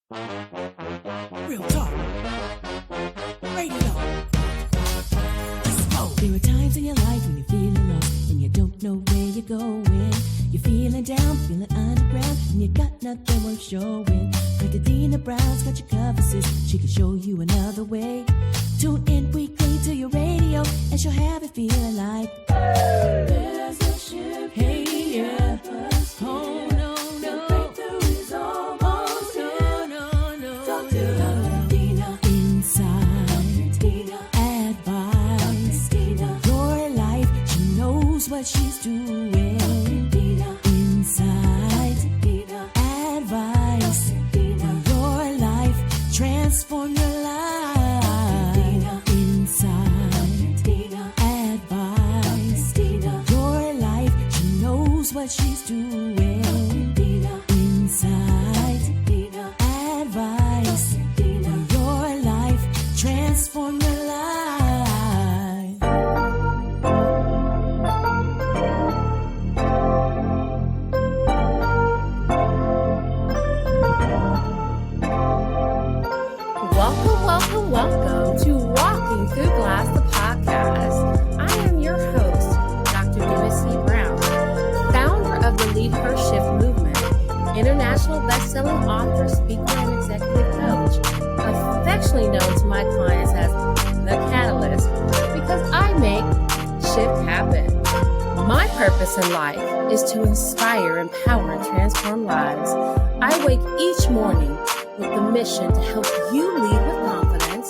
Real talk. Radio. Let's go. There are times in your life when you're feeling lost and you don't know where you're going. You're feeling down, feeling underground, and you got nothing worth showing. Dr. Dina Brown's got your cover, sis. She can show you another way. Tune in weekly to your radio, and she'll have it feeling like there's a ship. Hey, yeah. Oh, no, no. The breakthrough is almost here. No. Talk to Dr. Dina. Inside. Dr. Dina. Advice. Dr. Dina. Your life, she knows what she's doing. Dr. Dina. Inside. Dr. Dina. Advice. Dr. Dina. Your life, transform your life. What she's doing. Dina. Inside. Dina. Advice. Dina. Your life, transform your life. Welcome to Walking Through Glass, the podcast. I am your host, Dr. Diva Brown, founder of the Lead Her Shift movement, international best-selling author, speaker, and executive coach, affectionately known to my clients as the Catalyst, because I make shift happen. My purpose in life is to inspire, empower, and transform lives. I wake each morning with the mission to help you lead with confidence,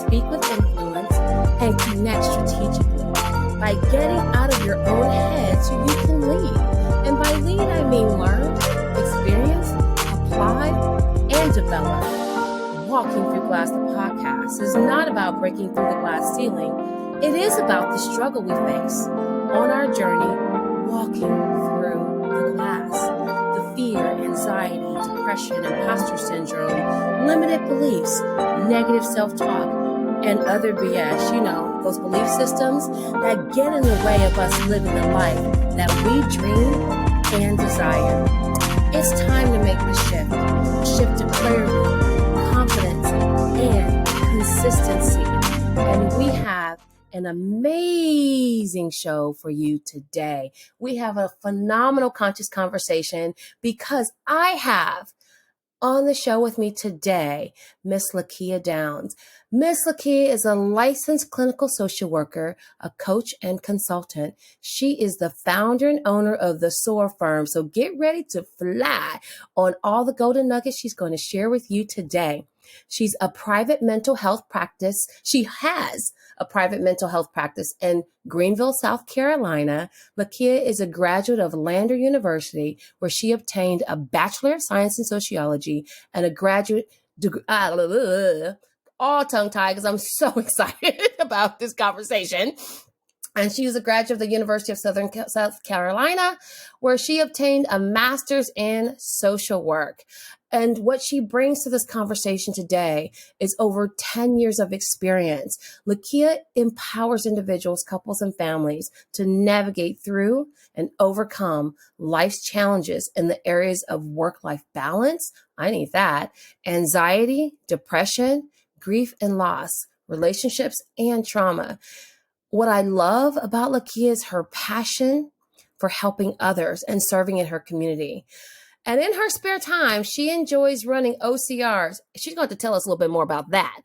speak with influence, and connect strategically by getting out of your own head so you can lead. And by lead, I mean learn, experience, apply, and develop. Walking Through Glass, the podcast, is not about breaking through the glass ceiling. It is about the struggle we face on our journey, walking through the glass. The fear, anxiety, depression, imposter syndrome, limited beliefs, negative self-talk, and other BS, those belief systems that get in the way of us living the life that we dream and desire. It's time to make the shift to clarity, confidence, and consistency. And we have an amazing show for you today. We have a phenomenal conscious conversation because I have on the show with me today, Miss Lakia Downs. Miss Lakia is a licensed clinical social worker, a coach, and consultant. She is the founder and owner of the SOAR firm. So get ready to fly on all the golden nuggets she's going to share with you today. She's a private mental health practice. She has a private mental health practice in Greenville, South Carolina. Lakia is a graduate of Lander University, where she obtained a Bachelor of Science in Sociology and a graduate degree. All tongue-tied because I'm so excited about this conversation. And she was a graduate of the University of South Carolina, where she obtained a master's in social work. And what she brings to this conversation today is over 10 years of experience. Lakia empowers individuals, couples, and families to navigate through and overcome life's challenges in the areas of work-life balance. I need that. Anxiety, depression, grief and loss, relationships, and trauma. What I love about Lakia is her passion for helping others and serving in her community. And in her spare time, she enjoys running OCRs. She's going to tell us a little bit more about that.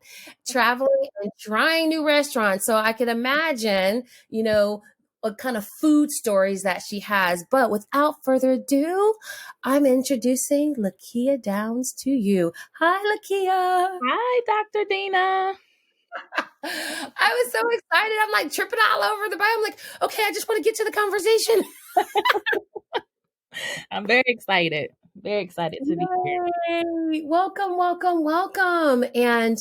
Traveling and trying new restaurants. So I can imagine, what kind of food stories that she has. But without further ado, I'm introducing Lakia Downs to you. Hi, Lakia. Hi, Dr. Dina. I was so excited. I'm like tripping all over the bio. I'm like, okay, I just want to get to the conversation. I'm very excited. Very excited to be here. Welcome. And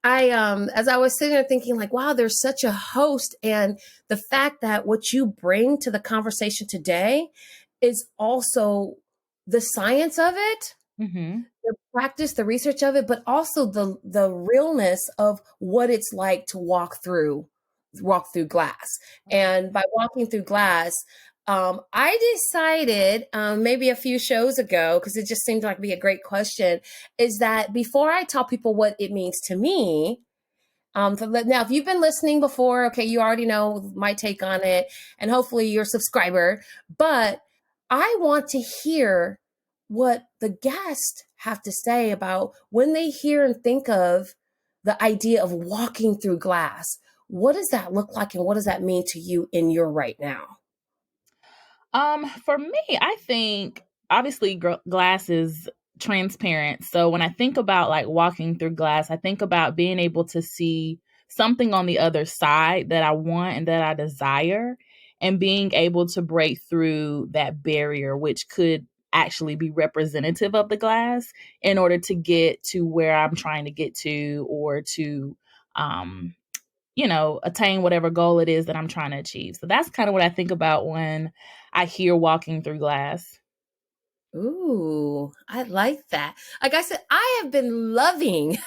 I, as I was sitting there thinking like, wow, there's such a host. And the fact that what you bring to the conversation today is also the science of it, the practice, the research of it, but also the realness of what it's like to walk through glass. And by walking through glass, I decided maybe a few shows ago, because it just seemed like to be a great question, is that before I tell people what it means to me, now, if you've been listening before, okay, you already know my take on it, and hopefully you're a subscriber. But I want to hear what the guests have to say about when they hear and think of the idea of walking through glass. What does that look like, and what does that mean to you in your right now? For me, I think obviously glass is transparent. So when I think about like walking through glass, I think about being able to see something on the other side that I want and that I desire, and being able to break through that barrier, which could actually be representative of the glass, in order to get to where I'm trying to get to, or to um attain whatever goal it is that I'm trying to achieve. So that's kind of what I think about when I hear walking through glass. Ooh, I like that. Like I said, I have been loving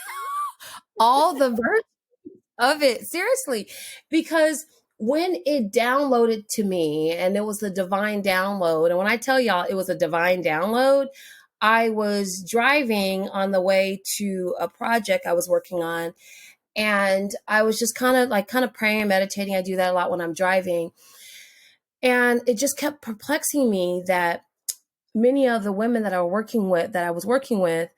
all the versions of it, seriously, because when it downloaded to me, and it was the divine download, and when I tell y'all it was a divine download, I was driving on the way to a project I was working on, and I was just kind of praying and meditating. I do that a lot when I'm driving. And it just kept perplexing me that many of the women that I was working with,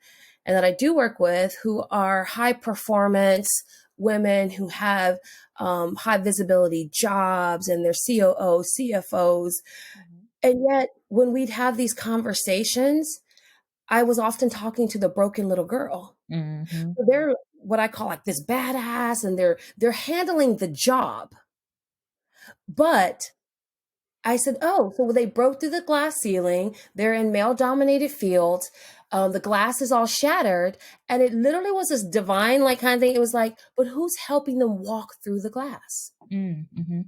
and that I do work with, who are high performance women who have high visibility jobs, and they're COOs, CFOs. And yet when we'd have these conversations, I was often talking to the broken little girl. Mm-hmm. So they're what I call like this badass, and they're handling the job. But I said, oh, so they broke through the glass ceiling. They're in male dominated fields. The glass is all shattered. And it literally was this divine like kind of thing. It was like, but who's helping them walk through the glass? Mm-hmm.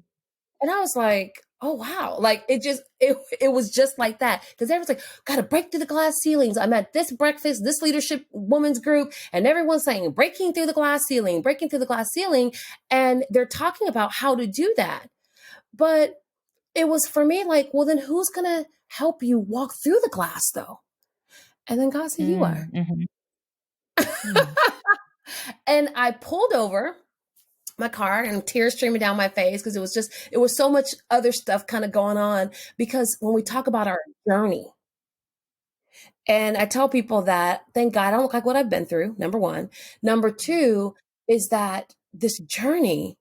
And I was like, oh, wow. Like it was just like that. Because everyone's like, got to break through the glass ceilings. I'm at this breakfast, this leadership women's group, and everyone's saying breaking through the glass ceiling, breaking through the glass ceiling. And they're talking about how to do that. But it was for me like, well, then who's going to help you walk through the glass though? And then God said, you are. Mm-hmm. And I pulled over my car, and tears streaming down my face, because it was so much other stuff kind of going on. Because when we talk about our journey, and I tell people that, thank God I don't look like what I've been through, number one. Number two is that this journey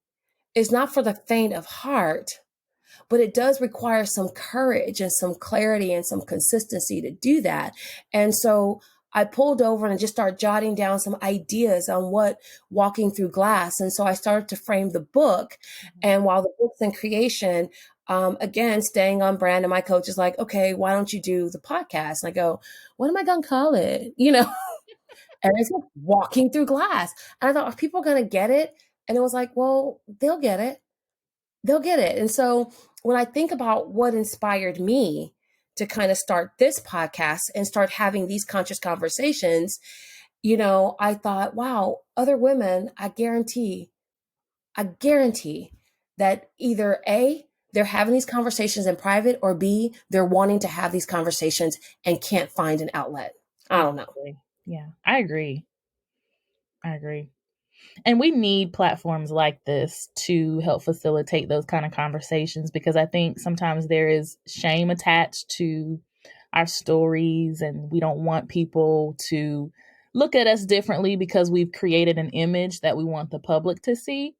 is not for the faint of heart, but it does require some courage and some clarity and some consistency to do that. And so I pulled over and just started jotting down some ideas on what walking through glass. And so I started to frame the book. And while the book's in creation, again, staying on brand, and my coach is like, okay, why don't you do the podcast? And I go, what am I going to call it? And it's like walking through glass. And I thought, are people going to get it? And it was like, well, they'll get it. They'll get it. And so when I think about what inspired me to kind of start this podcast and start having these conscious conversations, I thought, wow, other women, I guarantee that either A, they're having these conversations in private, or B, they're wanting to have these conversations and can't find an outlet. I don't know. Yeah, I agree. And we need platforms like this to help facilitate those kind of conversations, because I think sometimes there is shame attached to our stories, and we don't want people to look at us differently because we've created an image that we want the public to see.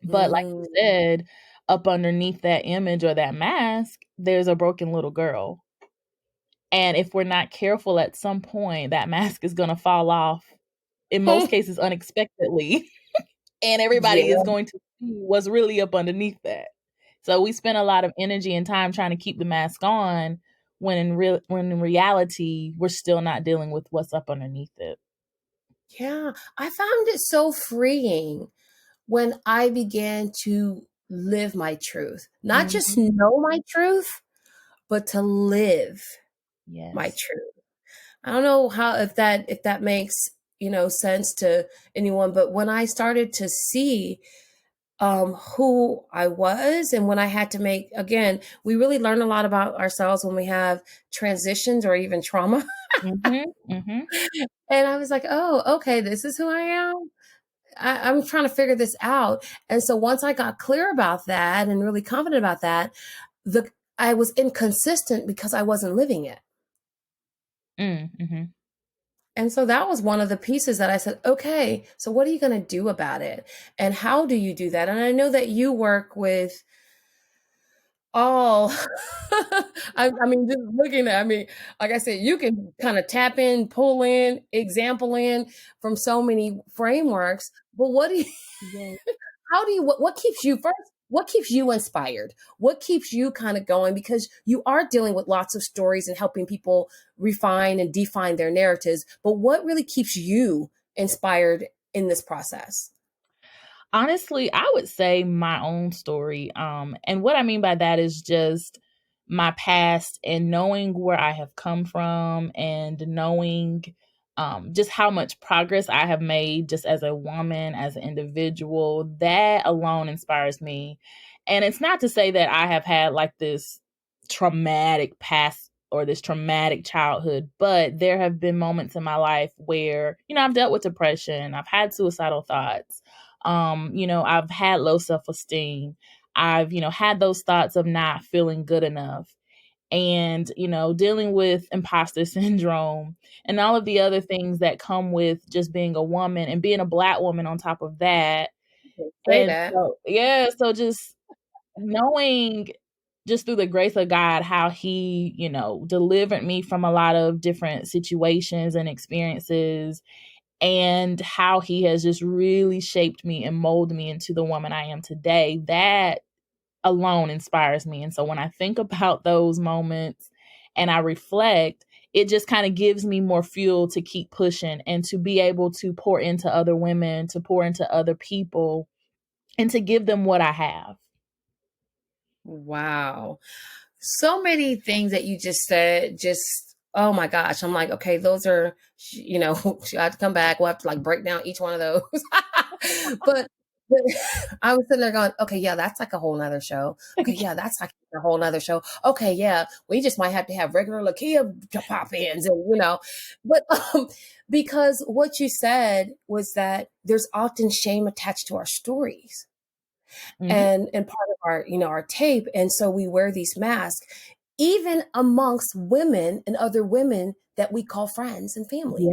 But like you said, up underneath that image or that mask, there's a broken little girl. And if we're not careful, at some point, that mask is going to fall off, in most cases unexpectedly, and everybody is going to see what's really up underneath that. So we spend a lot of energy and time trying to keep the mask on, when in reality we're still not dealing with what's up underneath it. Yeah, I found it so freeing when I began to live my truth, not just know my truth, but to live my truth. I don't know if that makes, sense to anyone, but when I started to see who I was. And when I had to make, again, we really learn a lot about ourselves when we have transitions or even trauma. And I was like, oh, okay, this is who I am. I'm trying to figure this out. And so once I got clear about that and really confident about that, I was inconsistent because I wasn't living it. Mm-hmm. And so that was one of the pieces that I said, okay, so what are you going to do about it? And how do you do that? And I know that you work with all, I mean, just looking at, I mean, like I said, you can kind of tap in, pull in, example in from so many frameworks. But what do you, Yes. how do you, what keeps you first? What keeps you inspired? What keeps you kind of going? Because you are dealing with lots of stories and helping people refine and define their narratives. But what really keeps you inspired in this process? Honestly, I would say my own story. And what I mean by that is just my past and knowing where I have come from and knowing just how much progress I have made just as a woman, as an individual. That alone inspires me. And it's not to say that I have had like this traumatic past or this traumatic childhood, but there have been moments in my life where, I've dealt with depression, I've had suicidal thoughts. I've had low self-esteem. I've, had those thoughts of not feeling good enough and, dealing with imposter syndrome and all of the other things that come with just being a woman and being a Black woman on top of that. Say And that. so, yeah, so just knowing just through the grace of God, how he, delivered me from a lot of different situations and experiences and how he has just really shaped me and molded me into the woman I am today, that alone inspires me. And so when I think about those moments and I reflect, it just kind of gives me more fuel to keep pushing and to be able to pour into other women, to pour into other people, and to give them what I have. Wow. So many things that you just said, just, oh my gosh. I'm like, okay, those are, I have to come back. We'll have to like break down each one of those. but I was sitting there going, okay, yeah, that's like a whole nother show. Okay, yeah, that's like a whole nother show. Okay, yeah, we just might have to have regular Lakia pop ins and, but because what you said was that there's often shame attached to our stories. Mm-hmm. And part of our our tape, and so we wear these masks even amongst women and other women that we call friends and family.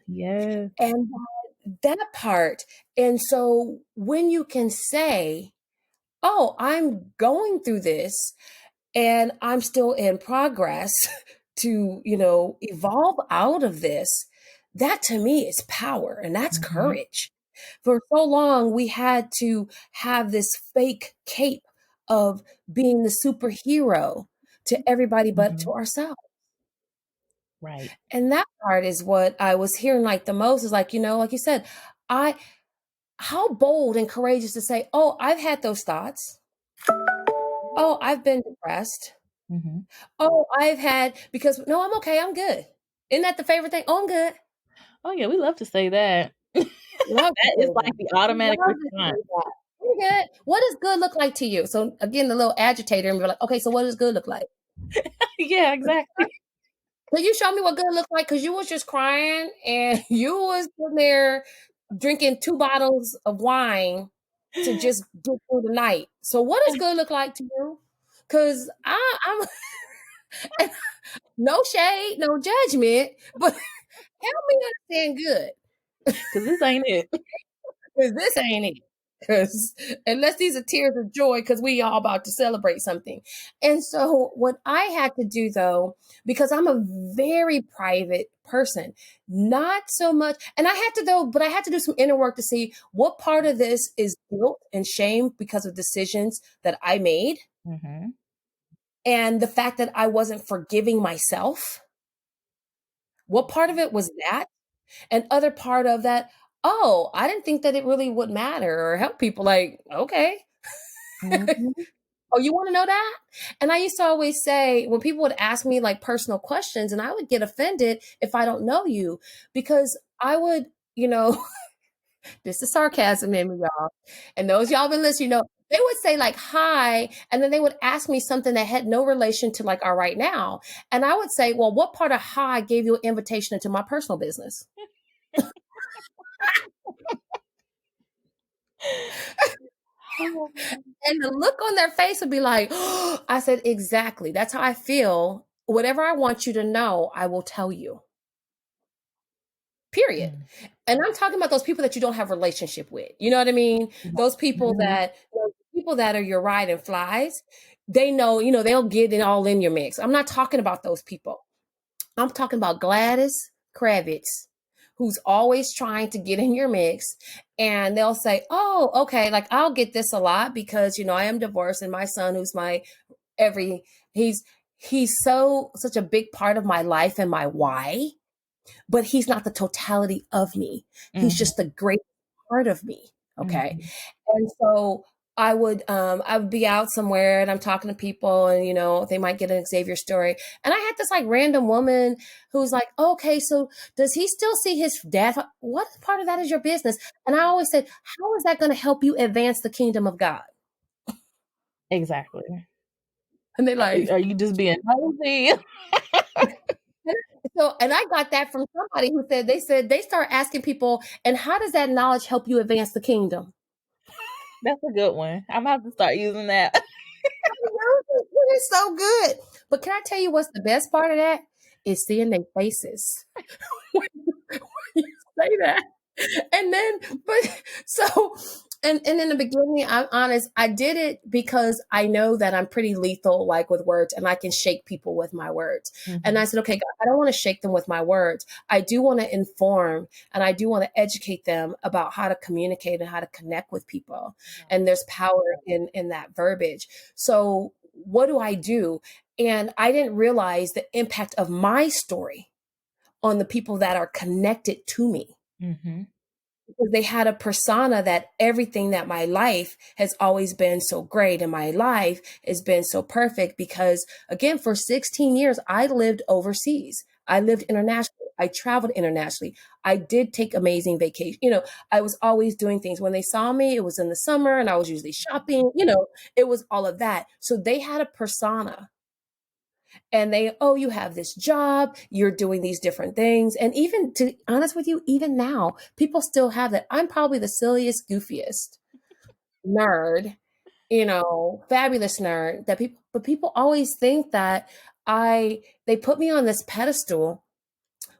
Yes. And that part, and so when you can say, oh, I'm going through this and I'm still in progress to evolve out of this, that to me is power and that's Mm-hmm. courage. For so long, we had to have this fake cape of being the superhero to everybody but Mm-hmm. to ourselves. Right. And that part is what I was hearing like the most is like, like you said, I, how bold and courageous to say, oh, I've had those thoughts. Oh, I've been depressed. Mm-hmm. Oh, I've had, because no, I'm okay. I'm good. Isn't that the favorite thing? Oh, I'm good. Oh yeah, we love to say that. Love to That say is that. like the automatic Love to say response. that. I'm good. What does good look like to you? So again, the little agitator, and we're like, okay, so what does good look like? Yeah, exactly. Can you show me what good looks like? Because you was just crying and you was in there drinking 2 bottles of wine to just get through the night. So what does good look like to you? Because I'm no shade, no judgment, but help me understand good. Because this ain't it. Because this ain't it. Because unless these are tears of joy, because we all about to celebrate something. And so what I had to do though, because I'm a very private person, not so much, and I had to though, but I had to do some inner work to see what part of this is guilt and shame because of decisions that I made. Mm-hmm. And the fact that I wasn't forgiving myself. What part of it was that? And other part of that, oh, I didn't think that it really would matter or help people. Like, okay. Mm-hmm. Oh, you want to know that? And I used to always say when people would ask me like personal questions, and I would get offended if I don't know you, because I would, This is sarcasm in me, y'all. And those y'all been listening, they would say like hi, and then they would ask me something that had no relation to like our right now. And I would say, well, what part of hi gave you an invitation into my personal business? And the look on their face would be like, oh, I said, exactly. That's how I feel. Whatever I want you to know, I will tell you. Period. And I'm talking about those people that you don't have a relationship with. You know what I mean? Those people that are your ride and flies, they know, they'll get it all in your mix. I'm not talking about those people. I'm talking about Gladys Kravitz, who's always trying to get in your mix. And they'll say, oh, okay, like I'll get this a lot because, I am divorced and my son, who's my he's such a big part of my life and my why. But he's not the totality of me. He's just the great part of me. Okay. And so I would be out somewhere and I'm talking to people and, they might get an Xavier story. And I had this like random woman who's like, okay, so does he still see his dad? What part of that is your business? And I always said, how is that going to help you advance the kingdom of God? Exactly. And they like, are you just being nosy? So, and I got that from somebody who said they start asking people, and how does that knowledge help you advance the kingdom? That's a good one. I'm going to have to start using that. It's so good. But can I tell you what's the best part of that? Is seeing their faces when you say that. And then, and in the beginning, I'm honest, I did it because I know that I'm pretty lethal, like with words, and I can shake people with my words. And I said, okay, God, I don't want to shake them with my words. I do want to inform and I do want to educate them about how to communicate and how to connect with people. And there's power in that verbiage. So what do I do? And I didn't realize the impact of my story on the people that are connected to me. Because they had a persona that everything that my life has always been so great and my life has been so perfect because, again, for 16 years, I lived overseas. I lived internationally. I traveled internationally. I did take amazing vacations. I was always doing things. When they saw me, it was in the summer and I was usually shopping. It was all of that. So they had a persona. And you have this job, you're doing these different things. And even to be honest with you, even now, people still have that. I'm probably the silliest, goofiest nerd, fabulous nerd but people always think that they put me on this pedestal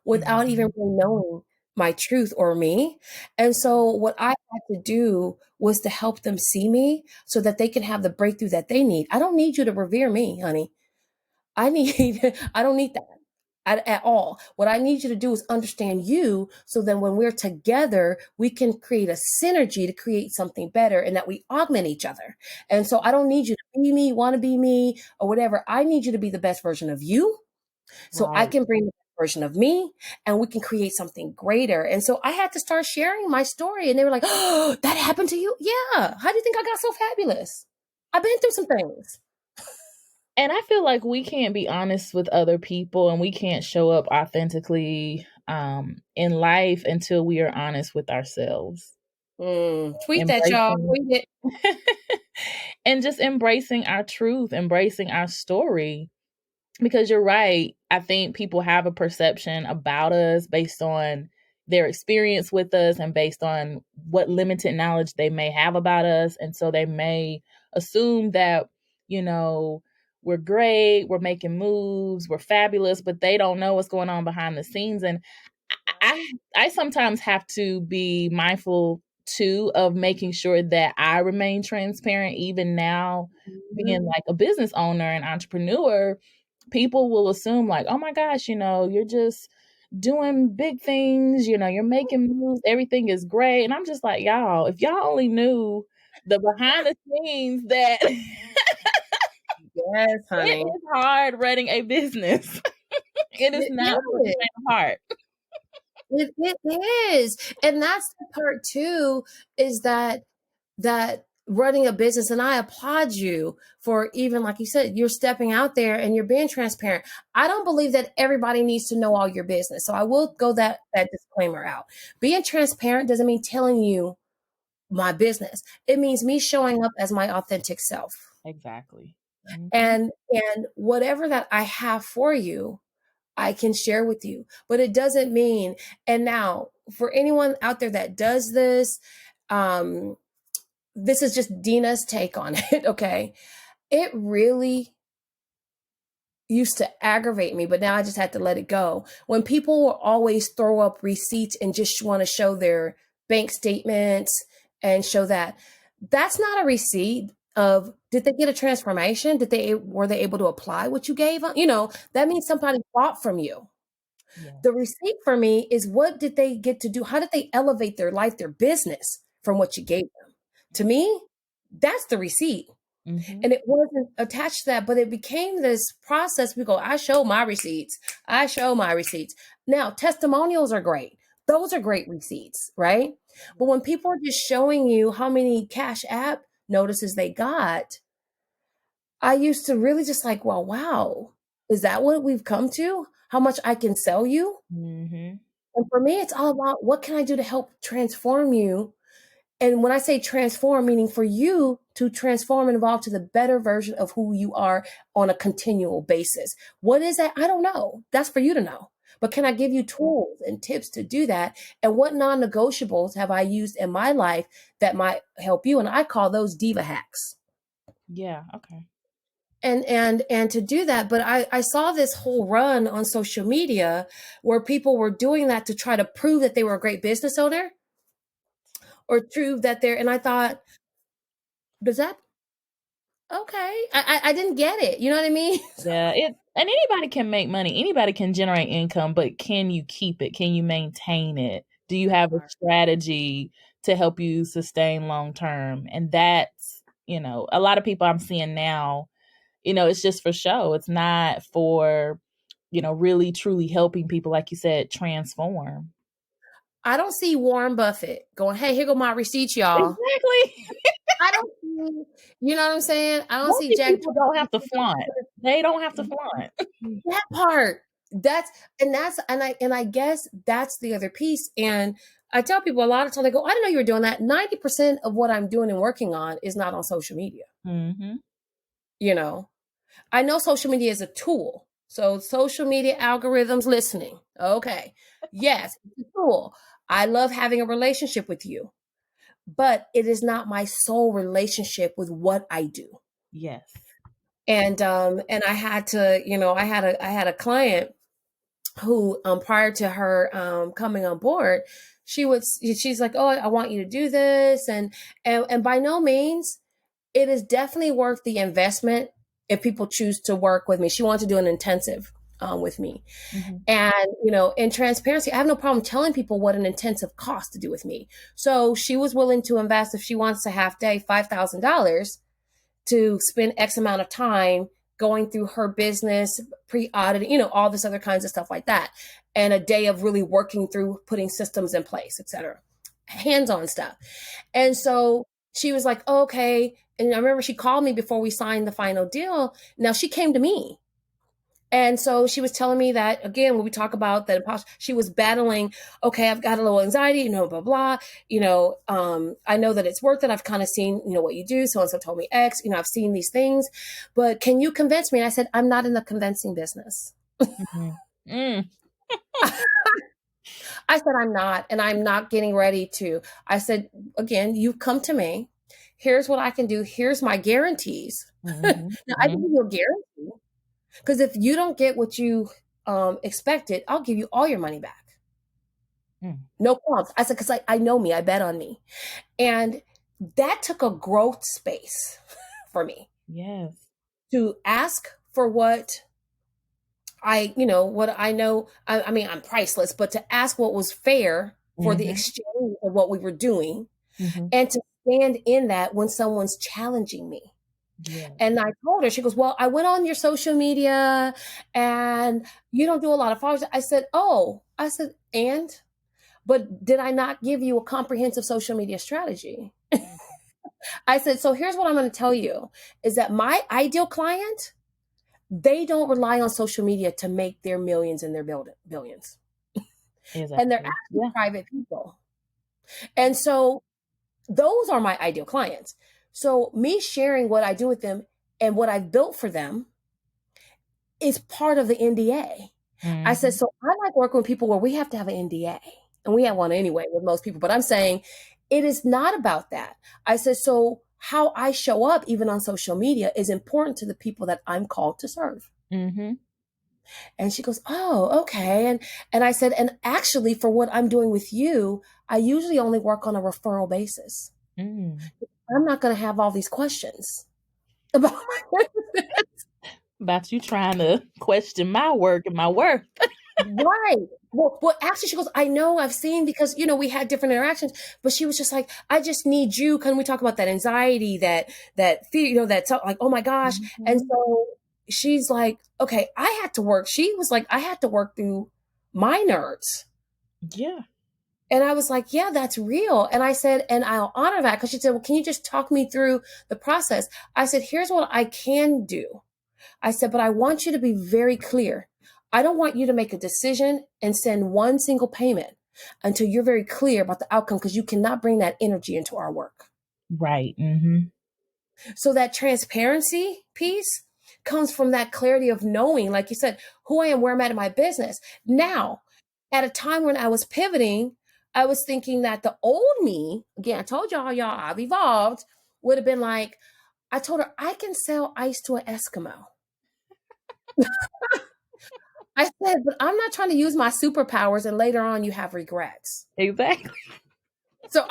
without even really knowing my truth or me. And so what I had to do was to help them see me so that they can have the breakthrough that they need. I don't need you to revere me, honey. I don't need that at all. What I need you to do is understand you so then when we're together, we can create a synergy to create something better and that we augment each other. And so I don't need you to be me, want to be me or whatever. I need you to be the best version of you so I can bring the best version of me and we can create something greater. And so I had to start sharing my story and they were like, oh, that happened to you? Yeah. How do you think I got so fabulous? I've been through some things. And I feel like we can't be honest with other people and we can't show up authentically in life until we are honest with ourselves. Tweet that, y'all. Tweet it. And just embracing our truth, embracing our story. Because you're right. I think people have a perception about us based on their experience with us and based on what limited knowledge they may have about us. And so they may assume that, we're great, we're making moves, we're fabulous, but they don't know what's going on behind the scenes. And I sometimes have to be mindful too of making sure that I remain transparent. Even now, being like a business owner and entrepreneur, people will assume like, oh my gosh, you're just doing big things, you're making moves, everything is great. And I'm just like, y'all, if y'all only knew the behind the scenes that yes, honey. It is hard running a business. It is not for the faint of heart. It is. And that's the part too, is that running a business, and I applaud you for, even like you said, you're stepping out there and you're being transparent. I don't believe that everybody needs to know all your business. So I will go that disclaimer out. Being transparent doesn't mean telling you my business. It means me showing up as my authentic self. Exactly. Mm-hmm. And whatever that I have for you, I can share with you. But it doesn't mean, and now for anyone out there that does this, this is just Dina's take on it, okay? It really used to aggravate me, but now I just had to let it go. When people will always throw up receipts and just want to show their bank statements and show that, that's not a receipt of, did they get a transformation? Were they able to apply what you gave them? That means somebody bought from you. Yeah. The receipt for me is, what did they get to do? How did they elevate their life, their business from what you gave them? To me, that's the receipt. Mm-hmm. And it wasn't attached to that, but it became this process. We go, I show my receipts. I show my receipts. Now, testimonials are great. Those are great receipts, right? But when people are just showing you how many Cash App notices they got, I used to really just like, well, wow, is that what we've come to? How much I can sell you? Mm-hmm. And for me, it's all about, what can I do to help transform you? And when I say transform, meaning for you to transform and evolve to the better version of who you are on a continual basis. What is that? I don't know. That's for you to know. But can I give you tools and tips to do that? And what non-negotiables have I used in my life that might help you? And I call those diva hacks. Yeah. Okay. And to do that, but I saw this whole run on social media where people were doing that to try to prove that they were a great business owner, or prove that and I thought, does that, okay. I didn't get it. You know what I mean? Yeah. And anybody can make money. Anybody can generate income, but can you keep it? Can you maintain it? Do you have a strategy to help you sustain long term? And that's, a lot of people I'm seeing now, it's just for show. It's not for, really truly helping people, like you said, transform. I don't see Warren Buffett going, hey, here go my receipts, y'all. Exactly. I don't see, you know what I'm saying? I don't see Jack. People don't have to flaunt. They don't have to flaunt. That part. And I guess that's the other piece. And I tell people a lot of times, they go, I didn't know you were doing that. 90% of what I'm doing and working on is not on social media. Mm-hmm. I know social media is a tool. So social media algorithms listening. Okay. Yes, it's a tool. I love having a relationship with you, but it is not my sole relationship with what I do. Yes. And I had to, I had a client who, prior to her, coming on board, she's like, oh, I want you to do this. And by no means, it is definitely worth the investment if people choose to work with me. She wanted to do an intensive with me. Mm-hmm. And, in transparency, I have no problem telling people what an intensive costs to do with me. So she was willing to invest, if she wants a half day, $5,000 to spend X amount of time going through her business, pre-auditing, all this other kinds of stuff like that. And a day of really working through putting systems in place, et cetera, hands-on stuff. And so she was like, oh, okay. And I remember she called me before we signed the final deal. Now she came to me. And so she was telling me that, again, when we talk about that imposter, she was battling, okay, I've got a little anxiety, blah, blah. I know that it's worth it. I've kind of seen, what you do. So-and-so told me X, I've seen these things, but can you convince me? And I said, I'm not in the convincing business. Mm-hmm. I said, I'm not, and I'm not getting ready to. I said, again, you come to me. Here's what I can do. Here's my guarantees. Mm-hmm. Now, I can give you a guarantee. Because if you don't get what you expected, I'll give you all your money back. No problems. I said, because I know me. I bet on me. And that took a growth space for me. Yes. To ask for what what I know. I mean, I'm priceless, but to ask what was fair for the exchange of what we were doing, and to stand in that when someone's challenging me. Yeah. And I told her, she goes, well, I went on your social media and you don't do a lot of followers. I said, but did I not give you a comprehensive social media strategy? I said, so here's what I'm going to tell you is that my ideal client, they don't rely on social media to make their millions and their billions. And they're Exactly. actually Yeah. private people. And so those are my ideal clients. So me sharing what I do with them and what I've built for them is part of the NDA. I said, Mm-hmm. so I like working with people where we have to have an NDA. And we have one anyway with most people. But I'm saying it is not about that. I said, so how I show up, even on social media, is important to the people that I'm called to serve. Mm-hmm. And she goes, oh, okay. And I said, and actually, for what I'm doing with you, I usually only work on a referral basis. Mm. I'm not going to have all these questions about my business. About you trying to question my work and my worth. Right. Well, actually, she goes, I know, I've seen, because, we had different interactions, but she was just like, I just need you. Can we talk about that anxiety, that fear, that's like, oh my gosh. And Mm-hmm. so she's like, okay, I had to work. She was like, I had to work through my nerves. Yeah. And I was like, yeah, that's real. And I said, and I'll honor that. Because she said, well, can you just talk me through the process? I said, here's what I can do. I said, but I want you to be very clear. I don't want you to make a decision and send one single payment until you're very clear about the outcome, because you cannot bring that energy into our work. Right. Mm-hmm. So that transparency piece comes from that clarity of knowing, like you said, who I am, where I'm at in my business. Now, at a time when I was pivoting, I was thinking that the old me, again, I told y'all, I've evolved, would have been like, I told her I can sell ice to an Eskimo. I said, but I'm not trying to use my superpowers and later on you have regrets. Exactly. So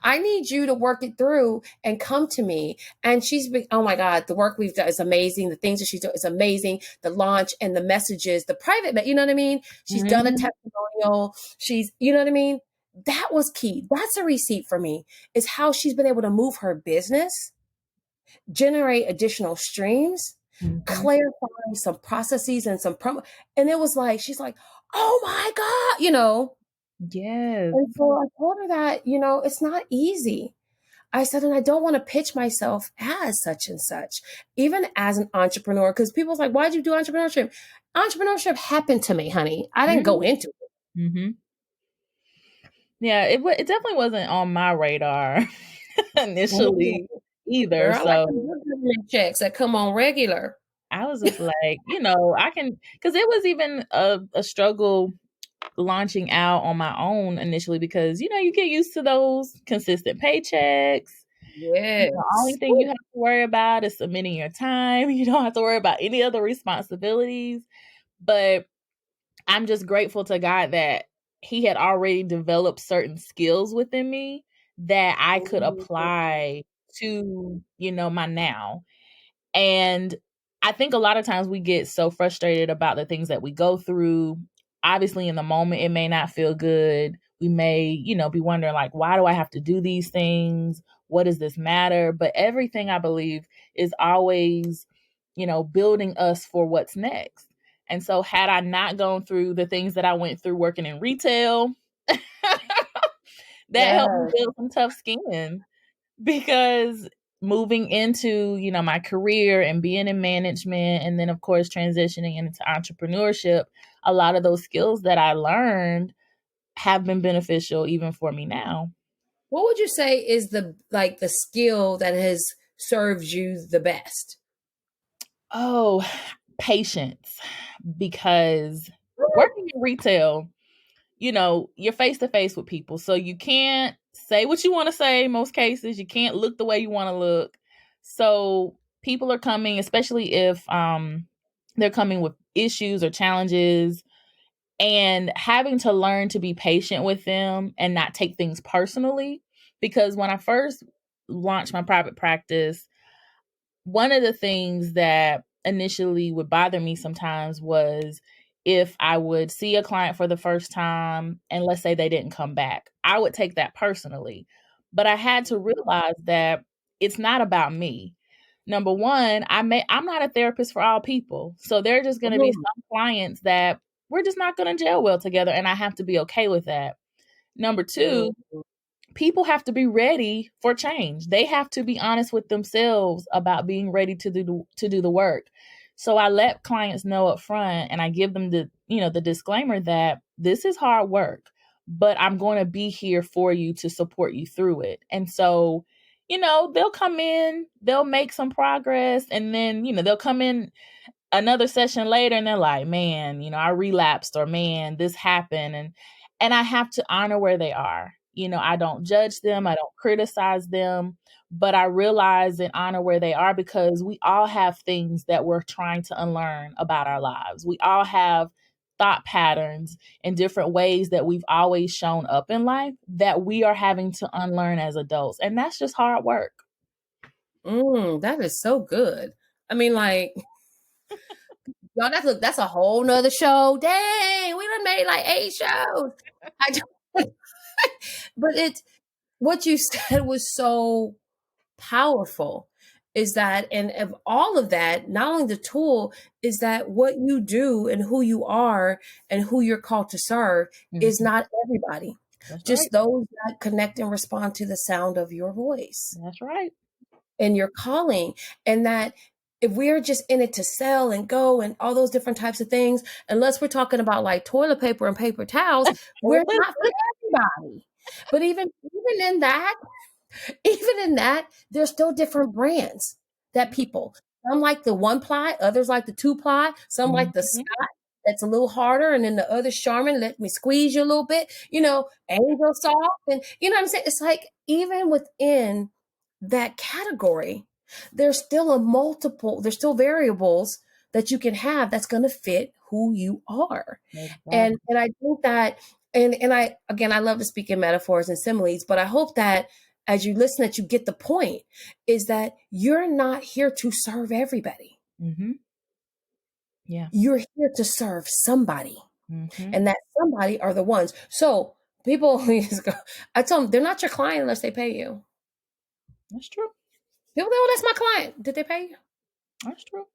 I need you to work it through and come to me. And she's been, oh my God, the work we've done is amazing. The things that she's doing is amazing. The launch and the messages, the private, you know what I mean? She's done a Mm-hmm. testimonial. She's, you know what I mean? That was key. That's a receipt for me, is how she's been able to move her business, generate additional streams, Mm-hmm. clarify some processes and some promo. And it was like, she's like, oh my God, Yes. And so I told her that, it's not easy. I said, and I don't want to pitch myself as such and such, even as an entrepreneur, because people's like, why'd you do entrepreneurship? Entrepreneurship happened to me, honey. I didn't go into it. Mm-hmm. Yeah, it definitely wasn't on my radar initially either. Girl, I like So the government checks that come on regular. I was just like, I can, because it was even a struggle launching out on my own initially, because, you get used to those consistent paychecks. Yes. The only thing you have to worry about is submitting your time. You don't have to worry about any other responsibilities. But I'm just grateful to God that He had already developed certain skills within me that I could apply to, my now. And I think a lot of times we get so frustrated about the things that we go through. Obviously, in the moment, it may not feel good. We may, be wondering, like, why do I have to do these things? What does this matter? But everything, I believe, is always, building us for what's next. And so had I not gone through the things that I went through working in retail, that helped me build some tough skin, because moving into, my career and being in management, and then of course transitioning into entrepreneurship, a lot of those skills that I learned have been beneficial even for me now. What would you say is the skill that has served you the best? Oh, patience. Because working in retail, you're face to face with people. So you can't say what you want to say most cases. You can't look the way you want to look. So people are coming, especially if they're coming with issues or challenges, and having to learn to be patient with them and not take things personally. Because when I first launched my private practice, one of the things that initially would bother me sometimes was if I would see a client for the first time and let's say they didn't come back, I would take that personally. But I had to realize that it's not about me. Number one, I'm not a therapist for all people. So there are just going to be some clients that we're just not going to gel well together, and I have to be okay with that. Number two, people have to be ready for change. They have to be honest with themselves about being ready to do the work. So I let clients know up front, and I give them the disclaimer that this is hard work, but I'm going to be here for you to support you through it. And so, they'll come in, they'll make some progress, and then, they'll come in another session later and they're like, man, I relapsed, or man, this happened. And I have to honor where they are. I don't judge them. I don't criticize them, but I realize and honor where they are, because we all have things that we're trying to unlearn about our lives. We all have thought patterns and different ways that we've always shown up in life that we are having to unlearn as adults. And that's just hard work. That is so good. I mean, like, y'all, that's a whole nother show. Dang, we done made like 8 shows. But what you said was so powerful, is that, and of all of that, not only the tool, is that what you do and who you are and who you're called to serve is not everybody. That's just right. those that connect and respond to the sound of your voice. That's right. And your calling. And that if we're just in it to sell and go and all those different types of things, unless we're talking about like toilet paper and paper towels, we're not for everybody. But even in that, there's still different brands that people, some like the 1-ply, others like the 2-ply, some like the Scott that's a little harder, and then the other Charmin, let me squeeze you a little bit, Angel Soft, and you know what I'm saying? It's like, even within that category, there's still variables that you can have that's going to fit who you are. Exactly. And I think that, and I love to speak in metaphors and similes, but I hope that as you listen, that you get the point, is that you're not here to serve everybody. Yeah. You're here to serve somebody. And that somebody are the ones. So people, I tell them, they're not your client unless they pay you. That's true. People go, that's my client. Did they pay you? That's true.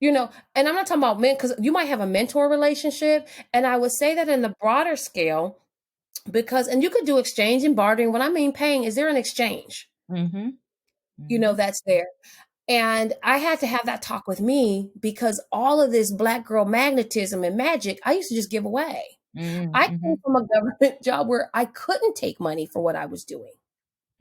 And I'm not talking about men, because you might have a mentor relationship. And I would say that in the broader scale, and you could do exchange and bartering. When I mean paying, is there an exchange? That's there. And I had to have that talk with me, because all of this Black girl magnetism and magic, I used to just give away. I came from a government job where I couldn't take money for what I was doing.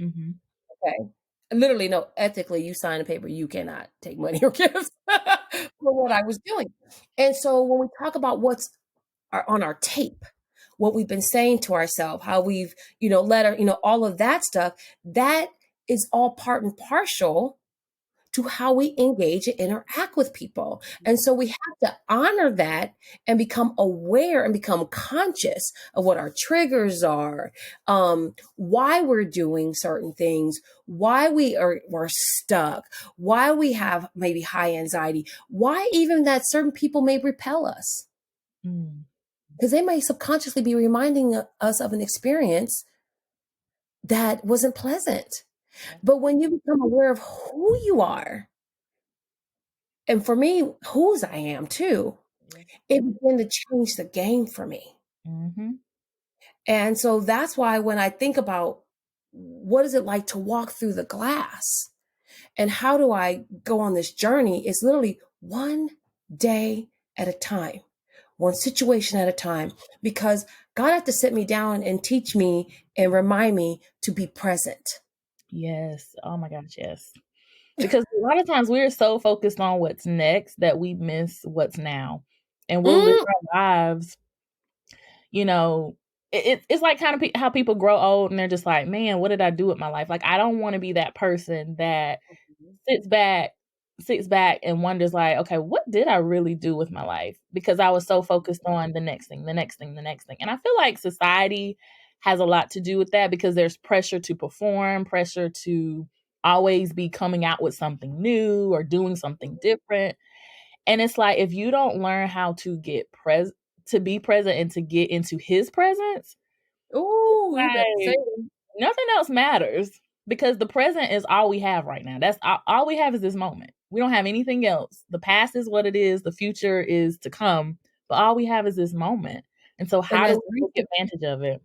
Okay. Literally, no, ethically, you sign a paper, you cannot take money or gifts for what I was doing. And so when we talk about what's on our tape, what we've been saying to ourselves, how we've, all of that stuff, that is all part and partial to how we engage and interact with people. And so we have to honor that and become aware and become conscious of what our triggers are, why we're doing certain things, why we're stuck, why we have maybe high anxiety, why even that certain people may repel us. Because they may subconsciously be reminding us of an experience that wasn't pleasant. But when you become aware of who you are, and for me, whose I am too, it began to change the game for me. And so that's why when I think about what is it like to walk through the glass and how do I go on this journey, it's literally one day at a time, one situation at a time, because God had to sit me down and teach me and remind me to be present. Yes. Oh my gosh, yes. Because a lot of times we're so focused on what's next that we miss what's now. And we'll live our lives, it's like kind of how people grow old and they're just like, man, what did I do with my life? Like, I don't want to be that person that sits back and wonders like, okay, what did I really do with my life? Because I was so focused on the next thing. And I feel like society has a lot to do with that, because there's pressure to perform, pressure to always be coming out with something new or doing something different. And it's like, if you don't learn how to be present and to get into his presence, nothing else matters, because the present is all we have right now. That's all we have is this moment. We don't have anything else. The past is what it is. The future is to come, but all we have is this moment. And so how do we take advantage of it?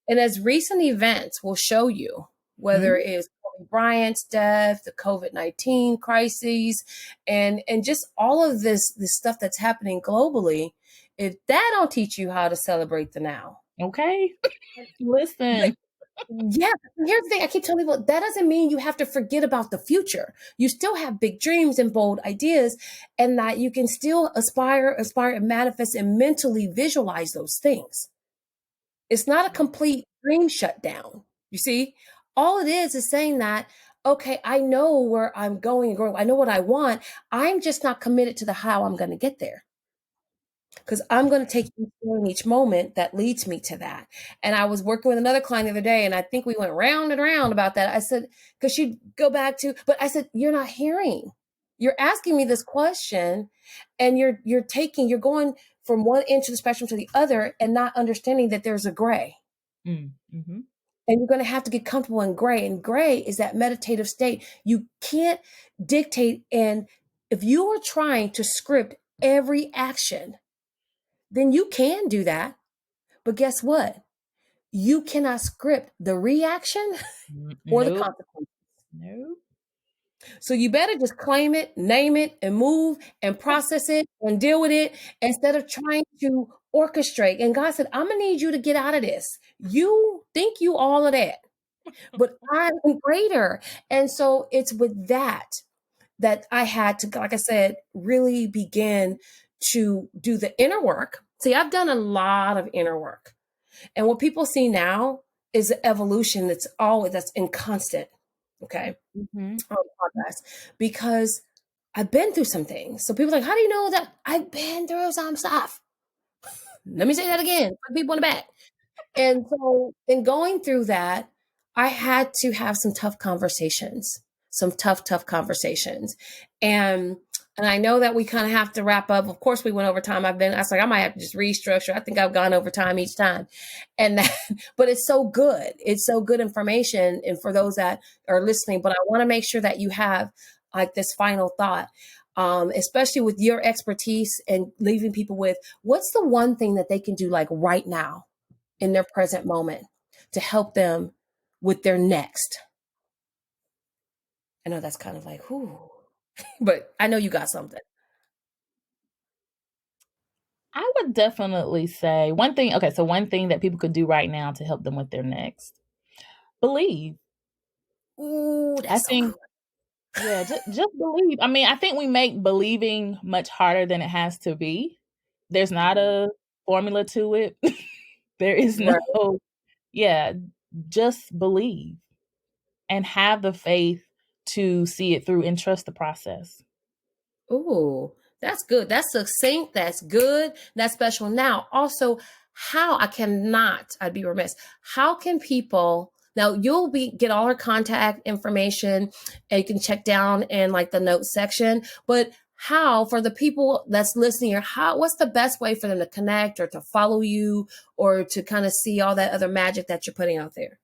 And as recent events will show you, whether Mhm. it's Kobe Bryant's death, the COVID-19 crises, and just all of this stuff that's happening globally, if that don't teach you how to celebrate the now, Okay. like, Listen. yeah, here's the thing. I keep telling people that doesn't mean you have to forget about the future. You still have big dreams and bold ideas, and that you can still aspire, and manifest and mentally visualize those things. It's not a complete dream shutdown. You see, all it is saying that, okay, I know where I'm going and growing. I know what I want. I'm just not committed to the how I'm going to get there, because I'm going to take each moment that leads me to that. And I was working with another client the other day, and I think we went round and round about that. I said, because she'd go back to, but I said, you're not hearing. You're asking me this question, and you're going from one end of the spectrum to the other, and not understanding that there's a gray. Mm-hmm. And you're going to have to get comfortable in gray. And gray is that meditative state. You can't dictate. And if you are trying to script every action, then you can do that. But guess what? You cannot script the reaction or the Nope. consequence. Nope. So you better just claim it, name it, and move and process it and deal with it, instead of trying to orchestrate. And God said, I'm going to need you to get out of this. You think you all of that, but I'm greater. And so it's with that I had to, like I said, really begin to do the inner work. See, I've done a lot of inner work. And what people see now is an evolution that's in constant, okay, Mm-hmm. progress, because I've been through some things. So people are like, how do you know that? I've been through some stuff. Let me say that again for people in the back. And so in going through that, I had to have some tough conversations, some tough conversations. And I know that we kind of have to wrap up. Of course, we went over time. I was like, I might have to just restructure. I think I've gone over time each time. And that, but it's so good. It's so good information. And for those that are listening, but I want to make sure that you have like this final thought. Especially with your expertise and leaving people with, what's the one thing that they can do like right now in their present moment to help them with their next? I know that's kind of like, whoo, but I know you got something. I would definitely say one thing. Okay, so one thing that people could do right now to help them with their next, believe. Ooh, I that's so think, good. yeah, just believe. I mean, I think we make believing much harder than it has to be. There's not a formula to it. There is no, Right. yeah, just believe and have the faith to see it through and trust the process. Ooh, that's good. That's succinct. That's good. That's special. Now, also, I'd be remiss. How can people, now you'll get all her contact information, and you can check down in like the notes section, but how, for the people that's listening here, what's the best way for them to connect or to follow you or to kind of see all that other magic that you're putting out there?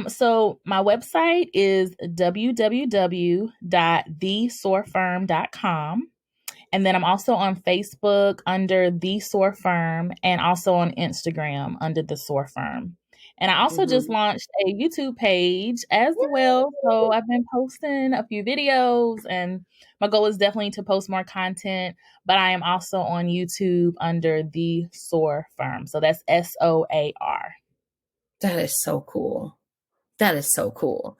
So my website is www.thesoarfirm.com. And then I'm also on Facebook under The Soar Firm and also on Instagram under The Soar Firm. And I also just Mm-hmm. launched a YouTube page as well. So I've been posting a few videos, and my goal is definitely to post more content. But I am also on YouTube under The Soar Firm. So that's SOAR. That is so cool. That is so cool.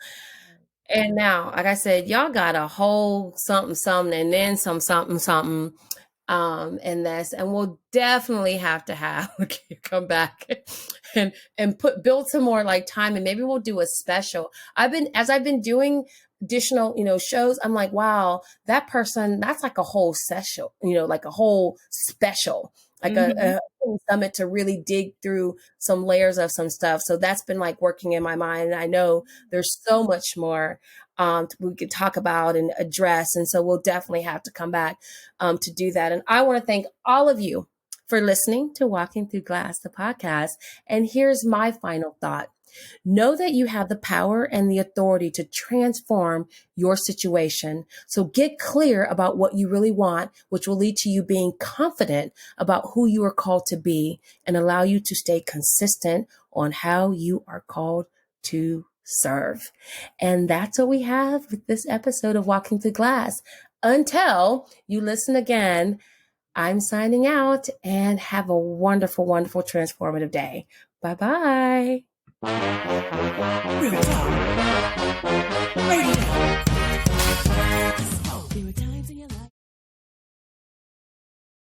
And now, like I said, y'all got a whole something, and then some something. And we'll definitely have to have you come back and build some more like time, and maybe we'll do a special. As I've been doing additional, shows, I'm like, wow, that person, that's like a whole session, like a whole special, like Mm-hmm. a summit to really dig through some layers of some stuff. So that's been like working in my mind. And I know there's so much more we could talk about and address. And so we'll definitely have to come back to do that. And I want to thank all of you for listening to Walking Through Glass, the podcast. And here's my final thought. Know that you have the power and the authority to transform your situation. So get clear about what you really want, which will lead to you being confident about who you are called to be and allow you to stay consistent on how you are called to serve. And that's what we have with this episode of Walking Through Glass. Until you listen again, I'm signing out, and have a wonderful, wonderful, transformative day. Bye-bye. Real talk. Radio.